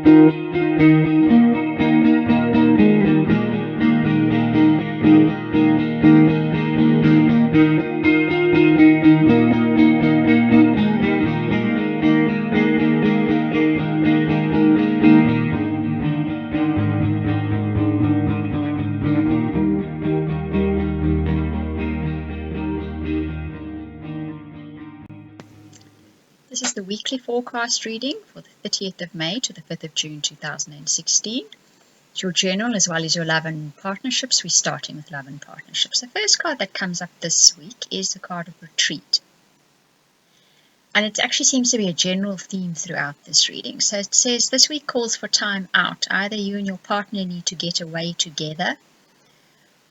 This is the weekly forecast reading for the 30th of May to the 5th of June 2016. It's your journal as well as your love and partnerships. We're starting with love and partnerships. The first card that comes up this week is the card of retreat. And it actually seems to be a general theme throughout this reading. So it says this week calls for time out. Either you and your partner need to get away together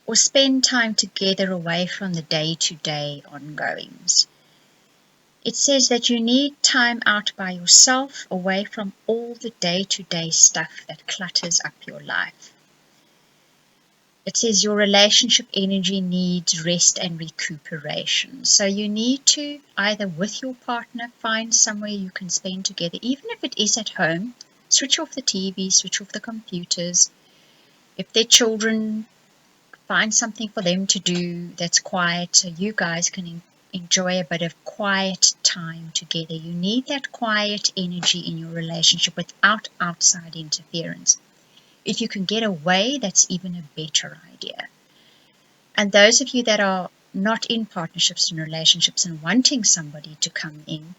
or spend time together away from the day-to-day ongoings. It says that you need time out by yourself, away from all the day-to-day stuff that clutters up your life. It says your relationship energy needs rest and recuperation. So you need to, either with your partner, find somewhere you can spend together, even if it is at home. Switch off the TV, switch off the computers. If they're children, find something for them to do that's quiet so you guys can enjoy a bit of quiet time together. You need that quiet energy in your relationship without outside interference. If you can get away, that's even a better idea. And those of you that are not in partnerships and relationships and wanting somebody to come in,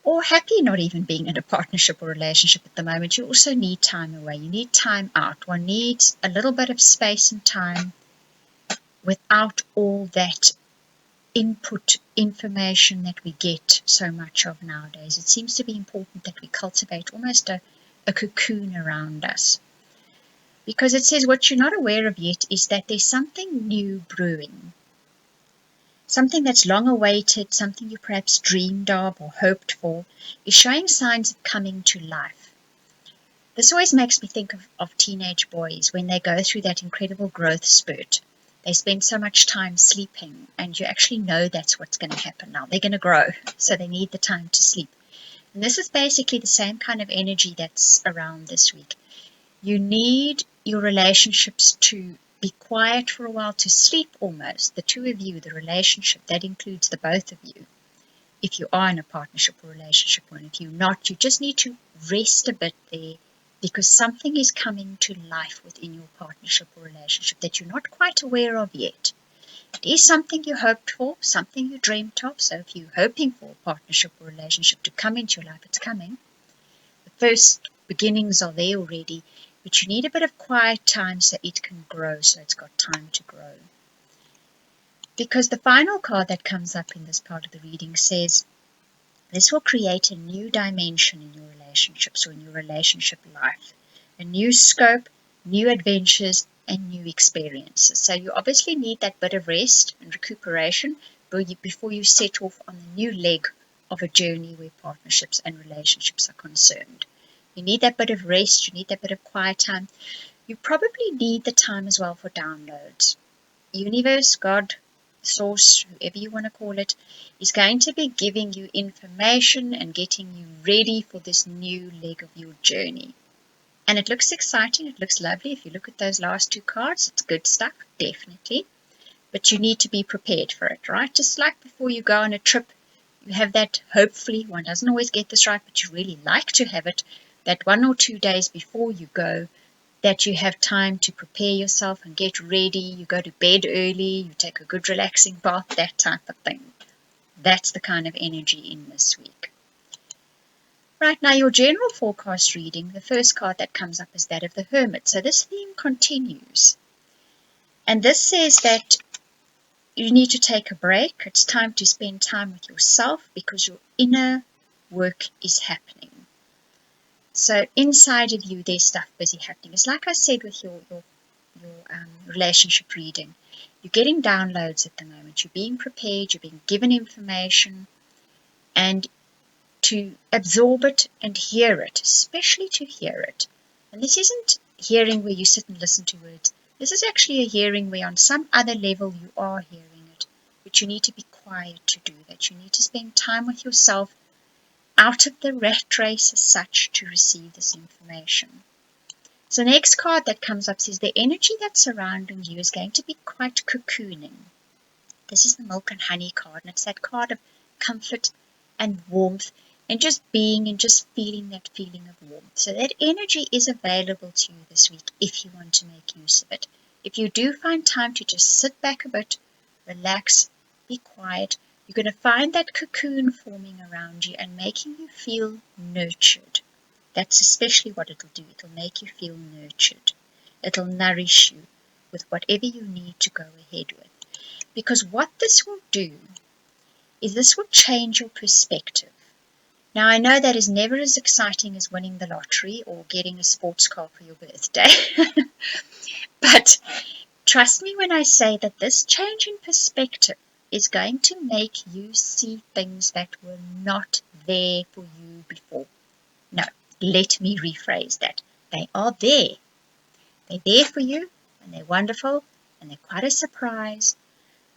or happy not even being in a partnership or relationship at the moment, you also need time away. You need time out. One needs a little bit of space and time without all that input information that we get so much of nowadays. It seems to be important that we cultivate almost a cocoon around us. Because it says what you're not aware of yet is that there's something new brewing. Something that's long awaited, something you perhaps dreamed of or hoped for, is showing signs of coming to life. This always makes me think of teenage boys when they go through that incredible growth spurt. They spend so much time sleeping, and you actually know that's what's going to happen now. They're going to grow, so they need the time to sleep. And this is basically the same kind of energy that's around this week. You need your relationships to be quiet for a while, to sleep almost. The two of you, the relationship, that includes the both of you. If you are in a partnership or relationship, or if you're not, you just need to rest a bit there, because something is coming to life within your partnership or relationship that you're not quite aware of yet. It is something you hoped for, something you dreamt of. So if you're hoping for a partnership or relationship to come into your life, it's coming. The first beginnings are there already, but you need a bit of quiet time so it can grow, so it's got time to grow. Because the final card that comes up in this part of the reading says, this will create a new dimension in your relationships or in your relationship life. A new scope, new adventures, and new experiences. So you obviously need that bit of rest and recuperation before you set off on the new leg of a journey where partnerships and relationships are concerned. You need that bit of rest, you need that bit of quiet time. You probably need the time as well for downloads. Universe, God, Source, whoever you want to call it, is going to be giving you information and getting you ready for this new leg of your journey. And it looks exciting, it looks lovely. If you look at those last two cards, it's good stuff, definitely. But you need to be prepared for it, right? Just like before you go on a trip, you have that, hopefully, one doesn't always get this right, but you really like to have it, that 1 or 2 days before you go, that you have time to prepare yourself and get ready. You go to bed early, you take a good relaxing bath, that type of thing. That's the kind of energy in this week. Right, now your general forecast reading, the first card that comes up is that of the Hermit. So this theme continues. And this says that you need to take a break. It's time to spend time with yourself because your inner work is happening. So inside of you, there's stuff busy happening. It's like I said with your relationship reading. You're getting downloads at the moment. You're being prepared. You're being given information. And to absorb it and hear it, especially to hear it. And this isn't hearing where you sit and listen to words. This is actually a hearing where on some other level you are hearing it. But you need to be quiet to do that. You need to spend time with yourself out of the rat race as such to receive this information. So the next card that comes up says the energy that's surrounding you is going to be quite cocooning. This is the milk and honey card, and it's that card of comfort and warmth and just being and just feeling that feeling of warmth. So that energy is available to you this week if you want to make use of it. If you do find time to just sit back a bit, relax, be quiet, you're going to find that cocoon forming around you and making you feel nurtured. That's especially what it'll do. It'll make you feel nurtured. It'll nourish you with whatever you need to go ahead with. Because what this will do is this will change your perspective. Now, I know that is never as exciting as winning the lottery or getting a sports car for your birthday. But trust me when I say that this change in perspective is going to make you see things that were not there for you before. No, let me rephrase that. They are there. They're there for you, and they're wonderful, and they're quite a surprise,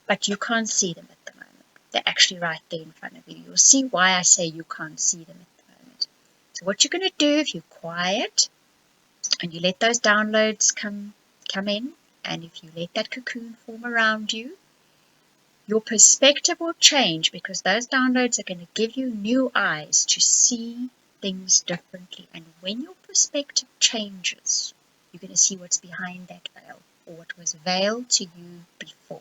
but you can't see them at the moment. They're actually right there in front of you. You'll see why I say you can't see them at the moment. So what you're going to do if you're quiet and you let those downloads come in, and if you let that cocoon form around you, your perspective will change because those downloads are going to give you new eyes to see things differently. And when your perspective changes, you're going to see what's behind that veil, or what was veiled to you before.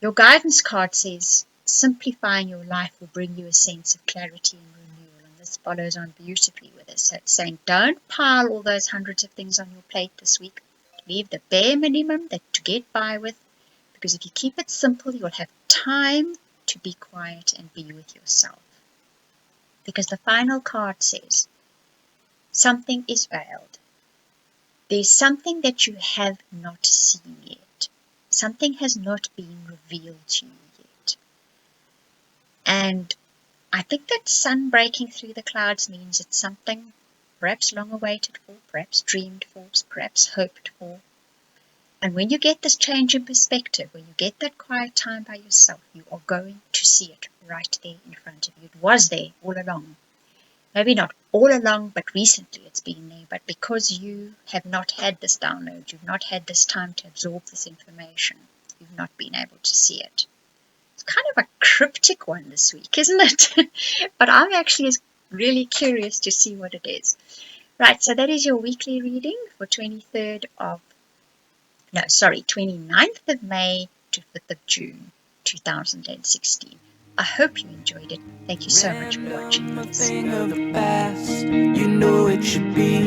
Your guidance card says, simplifying your life will bring you a sense of clarity and renewal. And this follows on beautifully with this. So it's saying, don't pile all those hundreds of things on your plate this week. Leave the bare minimum to get by with. Because if you keep it simple, you'll have time to be quiet and be with yourself. Because the final card says, something is veiled. There's something that you have not seen yet. Something has not been revealed to you yet. And I think that sun breaking through the clouds means it's something perhaps long awaited for, perhaps dreamed for, perhaps hoped for. And when you get this change in perspective, when you get that quiet time by yourself, you are going to see it right there in front of you. It was there all along. Maybe not all along, but recently it's been there. But because you have not had this download, you've not had this time to absorb this information, you've not been able to see it. It's kind of a cryptic one this week, isn't it? But I'm actually really curious to see what it is. Right, so that is your weekly reading for 29th of May to 5th of June 2016. I hope you enjoyed it. Thank you so much for watching this. Of the past, you know it should be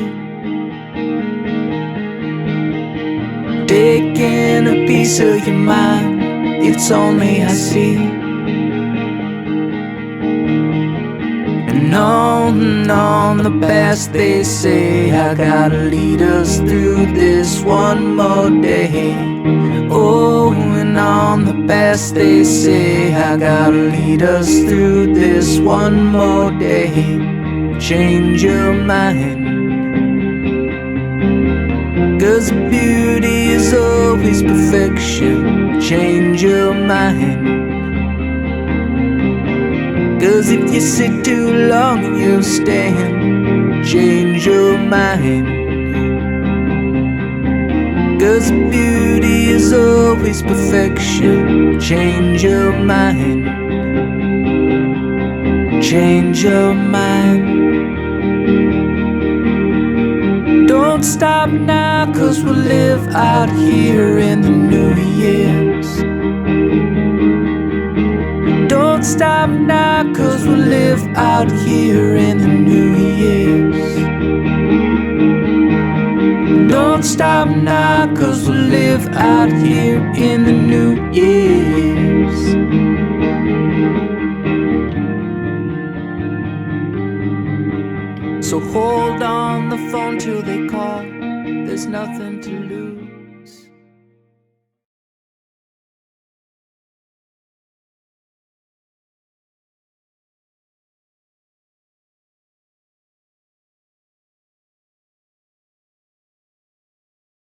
taking a piece of your mind. It's only I see. And on the best they say, I gotta lead us through this one more day. Oh, and on the best they say, I gotta lead us through this one more day. Change your mind, 'cause beauty is always perfection. Change your mind, 'cause if you sit too long you'll stand. Change your mind, 'cause beauty is always perfection. Change your mind, change your mind. Don't stop now, 'cause we'll live out here in the new years. Don't stop now, 'cause we'll live out here in the new years. Don't stop now, 'cause we'll live out here in the new years. So hold on the phone till they call. There's nothing to lose.